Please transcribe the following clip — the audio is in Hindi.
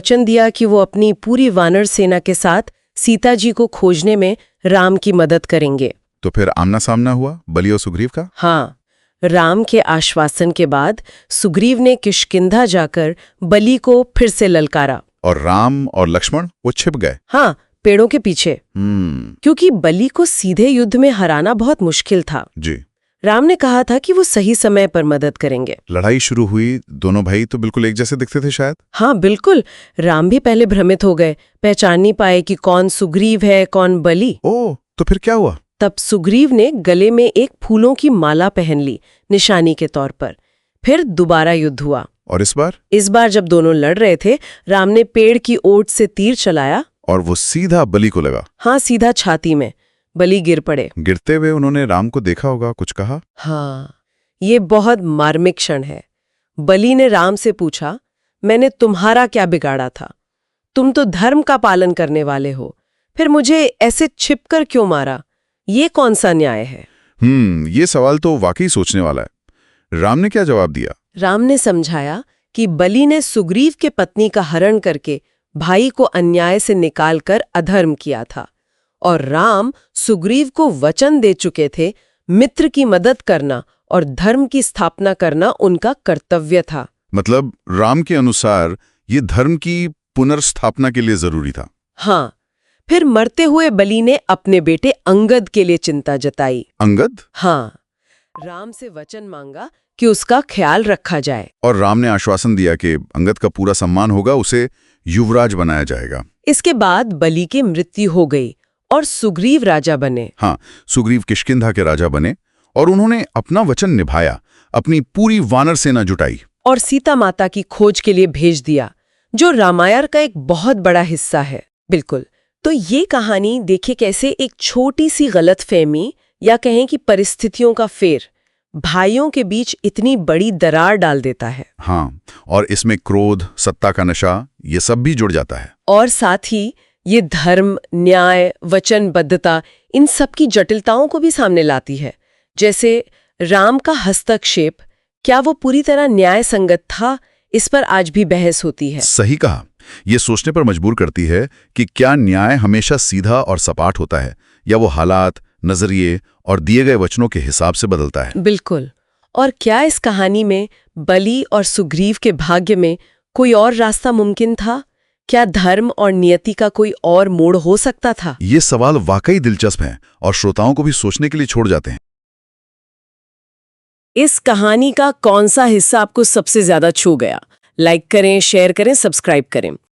वचन दिया कि वो अपनी पूरी वानर सेना के साथ सीता जी को खोजने में राम की मदद करेंगे। तो फिर आमना सामना हुआ बलि और सुग्रीव का। हाँ, राम के आश्वासन के बाद सुग्रीव ने किष्किंधा जाकर बलि को फिर से ललकारा। और राम और लक्ष्मण वो छिप गए। हाँ, पेड़ों के पीछे। क्योंकि बलि को सीधे युद्ध में हराना बहुत मुश्किल था। जी। राम ने कहा था कि वो सही समय पर मदद करेंगे। लड़ाई शुरू हुई, दोनों भाई तो बिल्कुल एक जैसे दिखते थे शायद। हाँ बिल्कुल, राम भी पहले भ्रमित हो गए, पहचान नहीं पाए कि कौन सुग्रीव है कौन बलि। ओह, तो फिर क्या हुआ? तब सुग्रीव ने गले में एक फूलों की माला पहन ली निशानी के तौर पर। फिर दोबारा युद्ध हुआ। और इस बार जब दोनों लड़ रहे थे, राम ने पेड़ की ओट से तीर चलाया और वो सीधा बलि को लगा। हाँ, सीधा छाती में। बलि गिर पड़े। गिरते हुए उन्होंने राम को देखा होगा, कुछ कहा? हाँ, ये बहुत मार्मिक क्षण है। बलि ने राम से पूछा, मैंने तुम्हारा क्या बिगाड़ा था? तुम तो धर्म का पालन करने वाले हो, फिर मुझे ऐसे छिपकर क्यों मारा? ये कौन सा न्याय है? ये सवाल तो वाकई सोचने वाला है। राम ने क्या जवाब दिया? राम ने समझाया कि बलि ने सुग्रीव के पत्नी का हरण करके भाई को अन्याय से निकालकर अधर्म किया था, और राम सुग्रीव को वचन दे चुके थे मित्र की मदद करना और धर्म की स्थापना करना उनका कर्तव्य था। मतलब राम के अनुसार ये धर्म की पुनर्स्थापना के लिए जरूरी था। हाँ, फिर मरते हुए बलि ने अपने बेटे अंगद के लिए चिंता जताई। अंगद? हाँ, राम से वचन मांगा कि उसका ख्याल रखा जाए। और राम ने आश्वासन दिया कि अंगद का पूरा सम्मान होगा, उसे युवराज बनाया जाएगा। इसके बाद बलि की मृत्यु हो गई और सुग्रीव राजा बने। हाँ, सुग्रीव किष्किंधा के राजा बने और उन्होंने अपना वचन निभाया, अपनी पूरी वानर सेना जुटाई और सीता माता की खोज के लिए भेज दिया, जो रामायण का एक बहुत बड़ा हिस्सा है। बिल्कुल। तो ये कहानी देखिए कैसे एक छोटी सी गलतफहमी या कहें कि परिस्थितियों का फेर भाइयों के बीच इतनी बड़ी दरार डाल देता है। हाँ, और इसमें क्रोध, सत्ता का नशा, ये सब भी जुड़ जाता है। और साथ ही ये धर्म, न्याय, वचनबद्धता, इन सब की जटिलताओं को भी सामने लाती है। जैसे राम का हस्तक्षेप, क्या वो पूरी तरह न्याय संगत था? इस पर आज भी बहस होती है। सही कहा। ये सोचने पर मजबूर करती है कि क्या न्याय हमेशा सीधा और सपाट होता है, या वो हालात, नजरिए और दिए गए वचनों के हिसाब से बदलता है। बिल्कुल। और क्या इस कहानी में बलि और सुग्रीव के भाग्य में कोई और रास्ता मुमकिन था? क्या धर्म और नियति का कोई और मोड़ हो सकता था? ये सवाल वाकई दिलचस्प हैं और श्रोताओं को भी सोचने के लिए छोड़ जाते हैं। इस कहानी का कौन सा हिस्सा आपको सबसे ज्यादा छू गया? लाइक करें, शेयर करें, सब्सक्राइब करें।